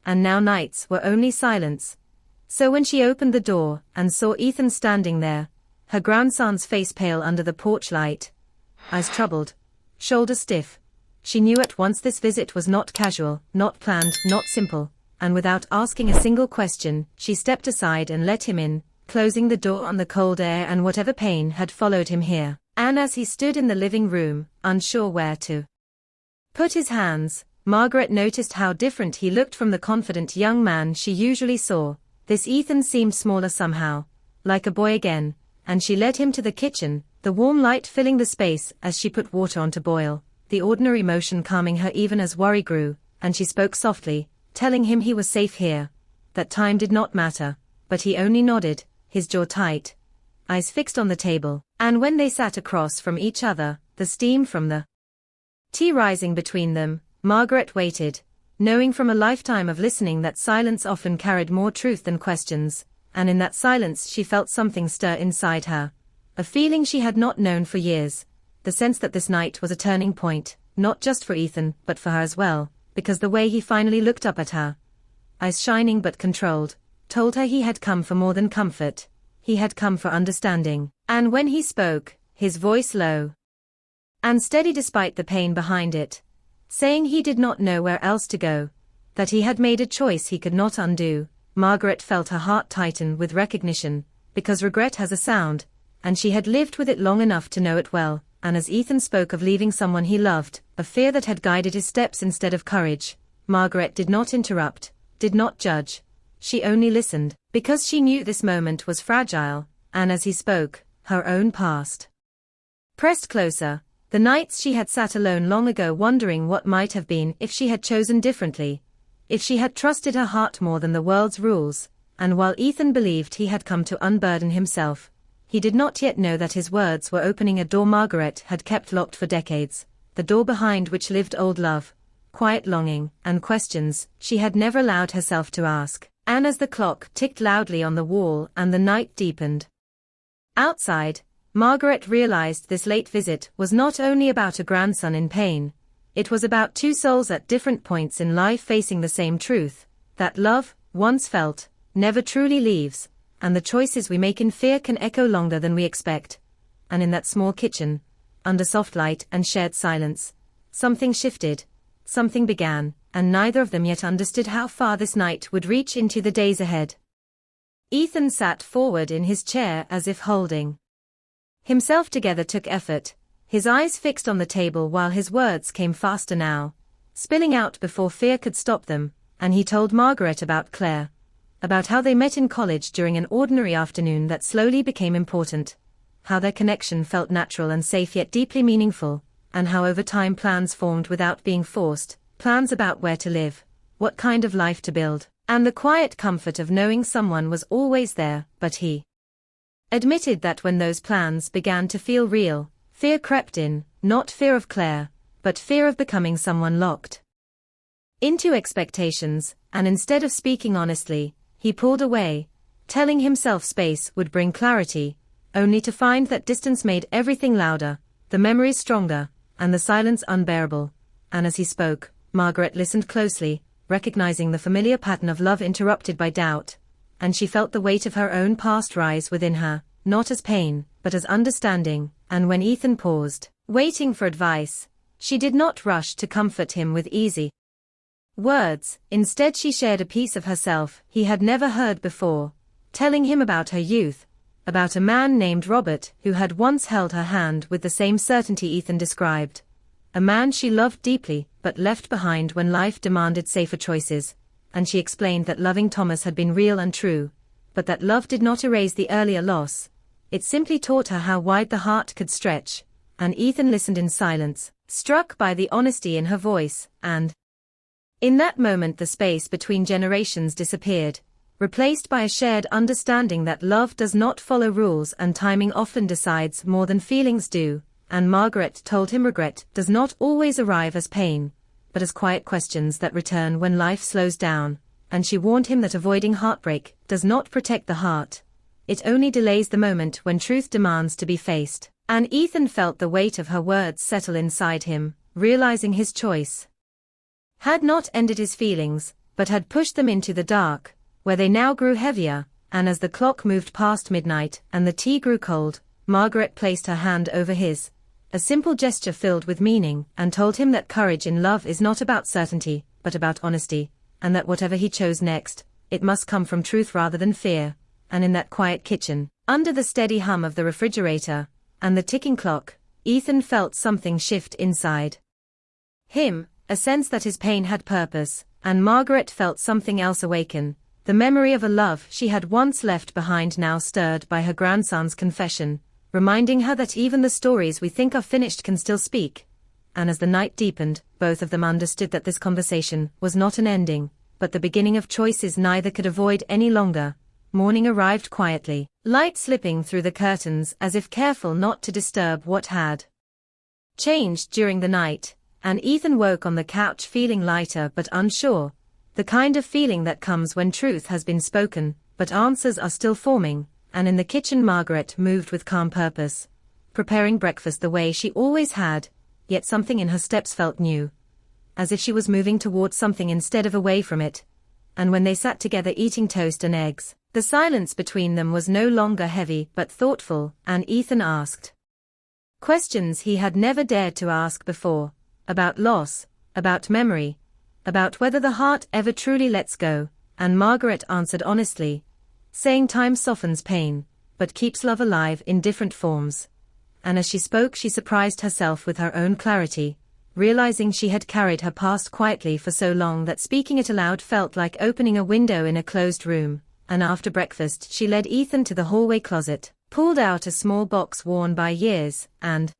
and now nights were only silence. So when she opened the door and saw Ethan standing there, her grandson's face pale under the porch light, eyes troubled, shoulders stiff, she knew at once this visit was not casual, not planned, not simple, and without asking a single question, she stepped aside and let him in, closing the door on the cold air and whatever pain had followed him here. And as he stood in the living room, unsure where to put his hands, Margaret noticed how different he looked from the confident young man she usually saw. This Ethan seemed smaller somehow, like a boy again, and she led him to the kitchen, the warm light filling the space as she put water on to boil, the ordinary motion calming her even as worry grew, and she spoke softly, telling him he was safe here, that time did not matter, but he only nodded, his jaw tight, eyes fixed on the table, and when they sat across from each other, the steam from the tea rising between them, Margaret waited, knowing from a lifetime of listening that silence often carried more truth than questions, and in that silence she felt something stir inside her, a feeling she had not known for years, the sense that this night was a turning point, not just for Ethan but for her as well, because the way he finally looked up at her, eyes shining but controlled, told her he had come for more than comfort, he had come for understanding, and when he spoke, his voice low and steady despite the pain behind it, saying he did not know where else to go, that he had made a choice he could not undo, Margaret felt her heart tighten with recognition, because regret has a sound, and she had lived with it long enough to know it well, and as Ethan spoke of leaving someone he loved, a fear that had guided his steps instead of courage, Margaret did not interrupt, did not judge, she only listened, because she knew this moment was fragile, and as he spoke, her own past pressed closer. The nights she had sat alone long ago wondering what might have been if she had chosen differently, if she had trusted her heart more than the world's rules, and while Ethan believed he had come to unburden himself, he did not yet know that his words were opening a door Margaret had kept locked for decades, the door behind which lived old love, quiet longing, and questions she had never allowed herself to ask. And as the clock ticked loudly on the wall and the night deepened outside, Margaret realized this late visit was not only about a grandson in pain, it was about two souls at different points in life facing the same truth, that love, once felt, never truly leaves, and the choices we make in fear can echo longer than we expect. And in that small kitchen, under soft light and shared silence, something shifted, something began, and neither of them yet understood how far this night would reach into the days ahead. Ethan sat forward in his chair as if holding himself together took effort, his eyes fixed on the table while his words came faster now, spilling out before fear could stop them, and he told Margaret about Claire, about how they met in college during an ordinary afternoon that slowly became important, how their connection felt natural and safe yet deeply meaningful, and how over time plans formed without being forced, plans about where to live, what kind of life to build, and the quiet comfort of knowing someone was always there, but he admitted that when those plans began to feel real, fear crept in, not fear of Claire, but fear of becoming someone locked into expectations, and instead of speaking honestly, he pulled away, telling himself space would bring clarity, only to find that distance made everything louder, the memories stronger, and the silence unbearable. And as he spoke, Margaret listened closely, recognizing the familiar pattern of love interrupted by doubt, and she felt the weight of her own past rise within her, not as pain, but as understanding, and when Ethan paused, waiting for advice, she did not rush to comfort him with easy words. Instead she shared a piece of herself he had never heard before, telling him about her youth, about a man named Robert who had once held her hand with the same certainty Ethan described, a man she loved deeply but left behind when life demanded safer choices, and she explained that loving Thomas had been real and true, but that love did not erase the earlier loss, it simply taught her how wide the heart could stretch, and Ethan listened in silence, struck by the honesty in her voice, and in that moment the space between generations disappeared, replaced by a shared understanding that love does not follow rules and timing often decides more than feelings do, and Margaret told him regret does not always arrive as pain, but as quiet questions that return when life slows down, and she warned him that avoiding heartbreak does not protect the heart, it only delays the moment when truth demands to be faced, and Ethan felt the weight of her words settle inside him, realizing his choice had not ended his feelings, but had pushed them into the dark, where they now grew heavier, and as the clock moved past midnight and the tea grew cold, Margaret placed her hand over his, a simple gesture filled with meaning, and told him that courage in love is not about certainty, but about honesty, and that whatever he chose next, it must come from truth rather than fear. And in that quiet kitchen, under the steady hum of the refrigerator and the ticking clock, Ethan felt something shift inside him, a sense that his pain had purpose, and Margaret felt something else awaken. The memory of a love she had once left behind now stirred by her grandson's confession, reminding her that even the stories we think are finished can still speak. And as the night deepened, both of them understood that this conversation was not an ending, but the beginning of choices neither could avoid any longer. Morning arrived quietly, light slipping through the curtains as if careful not to disturb what had changed during the night, and Ethan woke on the couch feeling lighter but unsure, the kind of feeling that comes when truth has been spoken, but answers are still forming. And in the kitchen Margaret moved with calm purpose, preparing breakfast the way she always had, yet something in her steps felt new, as if she was moving towards something instead of away from it. And when they sat together eating toast and eggs, the silence between them was no longer heavy but thoughtful, and Ethan asked questions he had never dared to ask before, about loss, about memory, about whether the heart ever truly lets go, and Margaret answered honestly, saying time softens pain, but keeps love alive in different forms. And as she spoke she surprised herself with her own clarity, realizing she had carried her past quietly for so long that speaking it aloud felt like opening a window in a closed room. And after breakfast she led Ethan to the hallway closet, pulled out a small box worn by years, and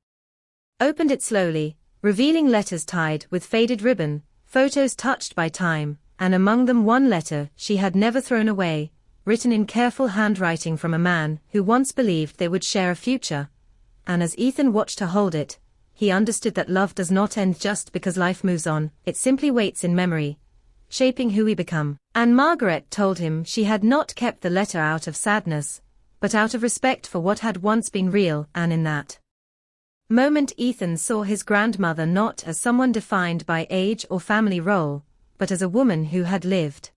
opened it slowly, revealing letters tied with faded ribbon, photos touched by time, and among them one letter she had never thrown away, written in careful handwriting from a man who once believed they would share a future. And as Ethan watched her hold it, he understood that love does not end just because life moves on, it simply waits in memory, shaping who we become. And Margaret told him she had not kept the letter out of sadness, but out of respect for what had once been real. And in that moment Ethan saw his grandmother not as someone defined by age or family role, but as a woman who had lived,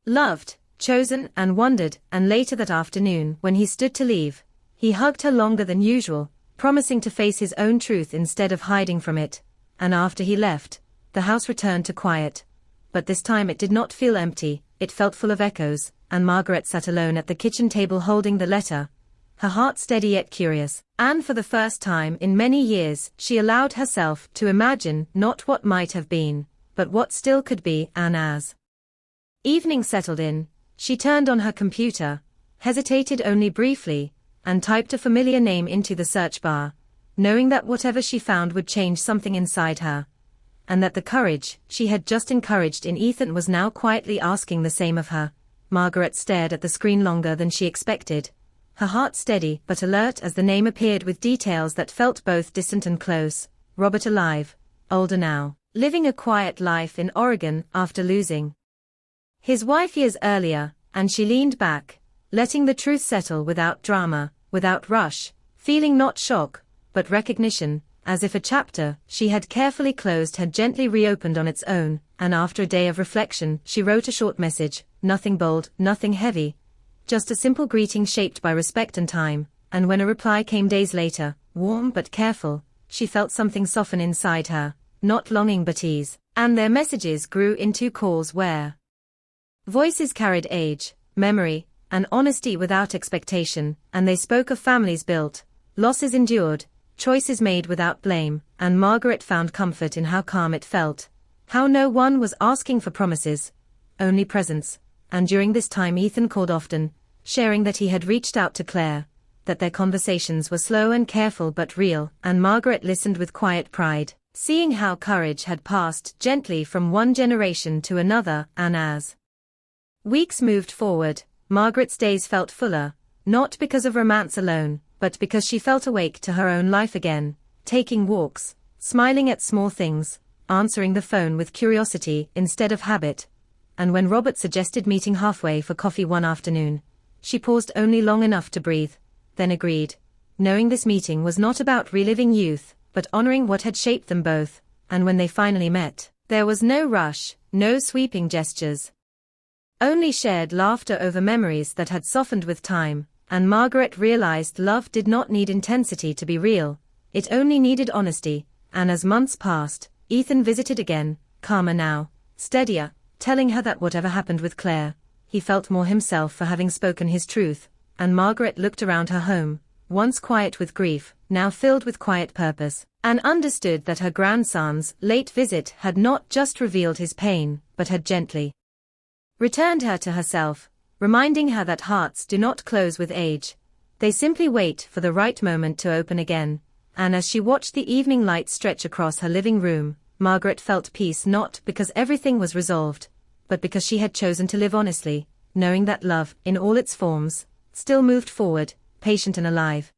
loved, chosen and wondered. And later that afternoon when he stood to leave, he hugged her longer than usual, promising to face his own truth instead of hiding from it. And after he left, the house returned to quiet. But this time it did not feel empty, it felt full of echoes, and Margaret sat alone at the kitchen table holding the letter, her heart steady yet curious. And for the first time in many years she allowed herself to imagine not what might have been, but what still could be. And as evening settled in, she turned on her computer, hesitated only briefly, and typed a familiar name into the search bar, knowing that whatever she found would change something inside her, and that the courage she had just encouraged in Ethan was now quietly asking the same of her. Margaret stared at the screen longer than she expected, her heart steady but alert as the name appeared with details that felt both distant and close. Robert alive, older now, living a quiet life in Oregon after losing his wife years earlier, and she leaned back, letting the truth settle without drama, without rush, feeling not shock, but recognition, as if a chapter she had carefully closed had gently reopened on its own. And after a day of reflection she wrote a short message, nothing bold, nothing heavy, just a simple greeting shaped by respect and time. And when a reply came days later, warm but careful, she felt something soften inside her, not longing but ease. And their messages grew into calls where voices carried age, memory, and honesty without expectation, and they spoke of families built, losses endured, choices made without blame. And Margaret found comfort in how calm it felt, how no one was asking for promises, only presence. And during this time Ethan called often, sharing that he had reached out to Claire, that their conversations were slow and careful but real. And Margaret listened with quiet pride, seeing how courage had passed gently from one generation to another. And as weeks moved forward, Margaret's days felt fuller, not because of romance alone, but because she felt awake to her own life again, taking walks, smiling at small things, answering the phone with curiosity instead of habit. And when Robert suggested meeting halfway for coffee one afternoon, she paused only long enough to breathe, then agreed, knowing this meeting was not about reliving youth, but honoring what had shaped them both. And when they finally met, There was no rush, no sweeping gestures. Only shared laughter over memories that had softened with time, and Margaret realized love did not need intensity to be real, it only needed honesty, and as months passed, Ethan visited again, calmer now, steadier, telling her that whatever happened with Claire, he felt more himself for having spoken his truth, and Margaret looked around her home, once quiet with grief, now filled with quiet purpose, and understood that her grandson's late visit had not just revealed his pain, but had gently returned her to herself, reminding her that hearts do not close with age, they simply wait for the right moment to open again, and as she watched the evening light stretch across her living room, Margaret felt peace not because everything was resolved, but because she had chosen to live honestly, knowing that love, in all its forms, still moved forward, patient and alive.